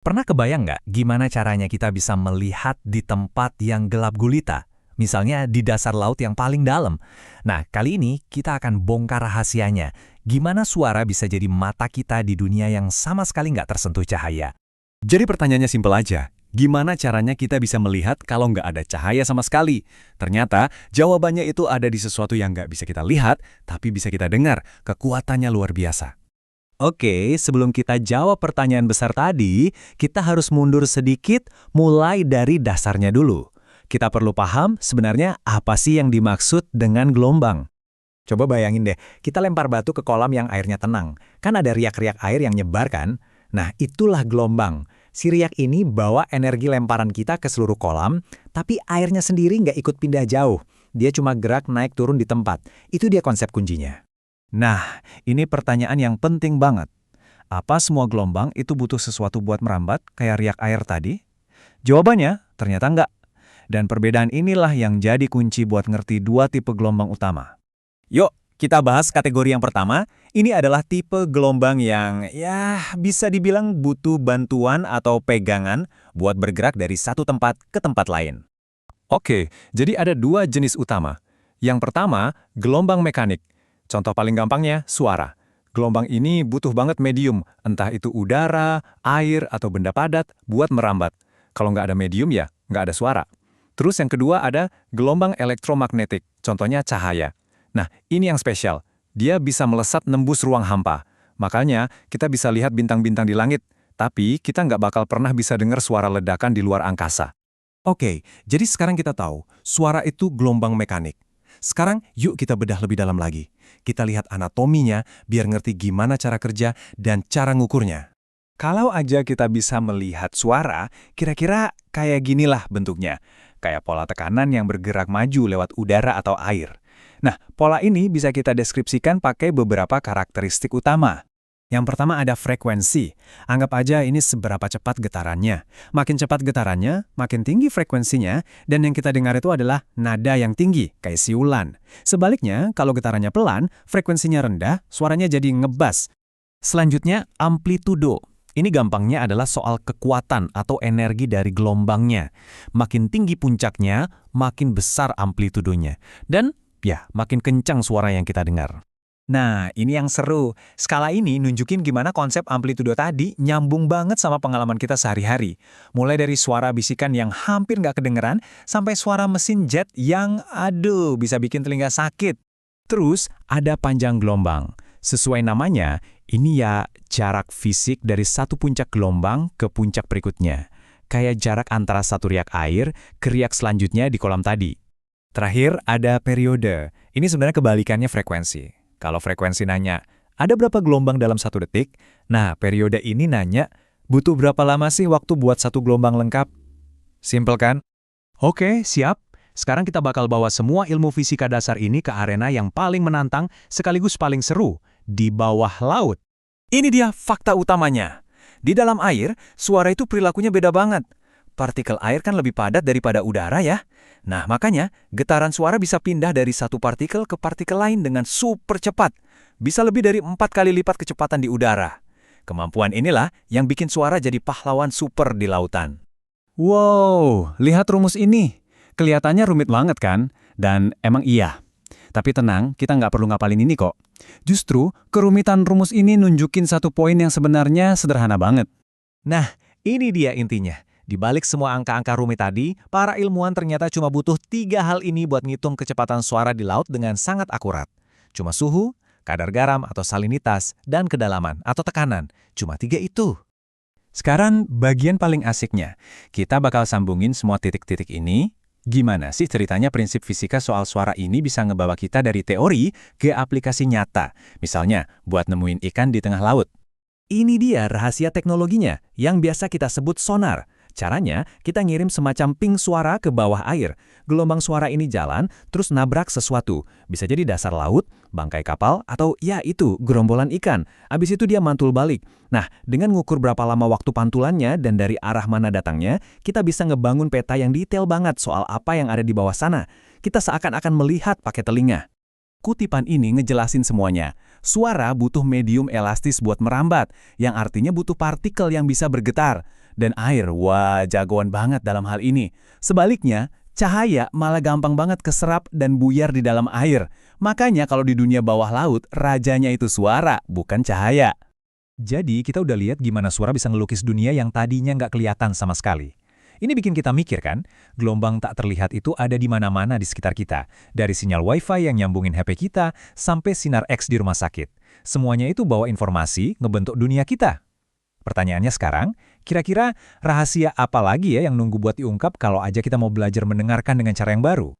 Pernah kebayang nggak gimana caranya kita bisa melihat di tempat yang gelap gulita? Misalnya di dasar laut yang paling dalam. Nah, kali ini kita akan bongkar rahasianya. Gimana suara bisa jadi mata kita di dunia yang sama sekali nggak tersentuh cahaya? Jadi pertanyaannya simpel aja. Gimana caranya kita bisa melihat kalau nggak ada cahaya sama sekali? Ternyata jawabannya itu ada di sesuatu yang nggak bisa kita lihat, tapi bisa kita dengar. Kekuatannya luar biasa. Oke, sebelum kita jawab pertanyaan besar tadi, kita harus mundur sedikit mulai dari dasarnya dulu. Kita perlu paham sebenarnya apa sih yang dimaksud dengan gelombang. Coba bayangin deh, kita lempar batu ke kolam yang airnya tenang. Kan ada riak-riak air yang nyebar kan? Nah, itulah gelombang. Si riak ini bawa energi lemparan kita ke seluruh kolam, tapi airnya sendiri nggak ikut pindah jauh. Dia cuma gerak naik turun di tempat. Itu dia konsep kuncinya. Nah, ini pertanyaan yang penting banget. Apa semua gelombang itu butuh sesuatu buat merambat, kayak riak air tadi? Jawabannya, ternyata enggak. Dan perbedaan inilah yang jadi kunci buat ngerti dua tipe gelombang utama. Yuk, kita bahas kategori yang pertama. Ini adalah tipe gelombang yang, bisa dibilang butuh bantuan atau pegangan buat bergerak dari satu tempat ke tempat lain. Oke, jadi ada dua jenis utama. Yang pertama, gelombang mekanik. Contoh paling gampangnya, suara. Gelombang ini butuh banget medium, entah itu udara, air, atau benda padat, buat merambat. Kalau nggak ada medium ya, nggak ada suara. Terus yang kedua ada gelombang elektromagnetik, contohnya cahaya. Nah, ini yang spesial. Dia bisa melesat nembus ruang hampa. Makanya, kita bisa lihat bintang-bintang di langit, tapi kita nggak bakal pernah bisa dengar suara ledakan di luar angkasa. Oke, jadi sekarang kita tahu, suara itu gelombang mekanik. Sekarang, yuk kita bedah lebih dalam lagi. Kita lihat anatominya biar ngerti gimana cara kerja dan cara ngukurnya. Kalau aja kita bisa melihat suara, kira-kira kayak ginilah bentuknya. Kayak pola tekanan yang bergerak maju lewat udara atau air. Nah, pola ini bisa kita deskripsikan pakai beberapa karakteristik utama. Yang pertama ada frekuensi. Anggap aja ini seberapa cepat getarannya. Makin cepat getarannya, makin tinggi frekuensinya, dan yang kita dengar itu adalah nada yang tinggi, kayak siulan. Sebaliknya, kalau getarannya pelan, frekuensinya rendah, suaranya jadi ngebas. Selanjutnya, amplitudo. Ini gampangnya adalah soal kekuatan atau energi dari gelombangnya. Makin tinggi puncaknya, makin besar amplitudonya. Dan, makin kencang suara yang kita dengar. Nah, ini yang seru. Skala ini nunjukin gimana konsep amplitudo tadi nyambung banget sama pengalaman kita sehari-hari. Mulai dari suara bisikan yang hampir nggak kedengeran, sampai suara mesin jet yang, bisa bikin telinga sakit. Terus, ada panjang gelombang. Sesuai namanya, ini jarak fisik dari satu puncak gelombang ke puncak berikutnya. Kayak jarak antara satu riak air ke riak selanjutnya di kolam tadi. Terakhir, ada periode. Ini sebenarnya kebalikannya frekuensi. Kalau frekuensi nanya, ada berapa gelombang dalam satu detik? Nah, periode ini nanya, butuh berapa lama sih waktu buat satu gelombang lengkap? Simpel kan? Oke, siap. Sekarang kita bakal bawa semua ilmu fisika dasar ini ke arena yang paling menantang sekaligus paling seru, di bawah laut. Ini dia fakta utamanya. Di dalam air, suara itu perilakunya beda banget. Partikel air kan lebih padat daripada udara ya. Nah, makanya getaran suara bisa pindah dari satu partikel ke partikel lain dengan super cepat. Bisa lebih dari 4 kali lipat kecepatan di udara. Kemampuan inilah yang bikin suara jadi pahlawan super di lautan. Wow, lihat rumus ini. Kelihatannya rumit banget kan? Dan emang iya. Tapi tenang, kita nggak perlu ngapalin ini kok. Justru, kerumitan rumus ini nunjukin satu poin yang sebenarnya sederhana banget. Nah, ini dia intinya. Di balik semua angka-angka rumit tadi, para ilmuwan ternyata cuma butuh 3 hal ini buat ngitung kecepatan suara di laut dengan sangat akurat. Cuma suhu, kadar garam atau salinitas, dan kedalaman atau tekanan. Cuma 3 itu. Sekarang bagian paling asiknya. Kita bakal sambungin semua titik-titik ini. Gimana sih ceritanya prinsip fisika soal suara ini bisa ngebawa kita dari teori ke aplikasi nyata? Misalnya, buat nemuin ikan di tengah laut. Ini dia rahasia teknologinya yang biasa kita sebut sonar. Caranya, kita ngirim semacam ping suara ke bawah air. Gelombang suara ini jalan, terus nabrak sesuatu. Bisa jadi dasar laut, bangkai kapal, atau gerombolan ikan. Abis itu dia mantul balik. Nah, dengan ngukur berapa lama waktu pantulannya dan dari arah mana datangnya, kita bisa ngebangun peta yang detail banget soal apa yang ada di bawah sana. Kita seakan-akan melihat pakai telinga. Kutipan ini ngejelasin semuanya. Suara butuh medium elastis buat merambat, yang artinya butuh partikel yang bisa bergetar. Dan air, wah jagoan banget dalam hal ini. Sebaliknya, cahaya malah gampang banget keserap dan buyar di dalam air. Makanya kalau di dunia bawah laut, rajanya itu suara, bukan cahaya. Jadi kita udah lihat gimana suara bisa ngelukis dunia yang tadinya nggak kelihatan sama sekali. Ini bikin kita mikir kan, gelombang tak terlihat itu ada di mana-mana di sekitar kita. Dari sinyal wifi yang nyambungin HP kita, sampai sinar X di rumah sakit. Semuanya itu bawa informasi ngebentuk dunia kita. Pertanyaannya sekarang, kira-kira rahasia apa lagi ya yang nunggu buat diungkap kalau aja kita mau belajar mendengarkan dengan cara yang baru?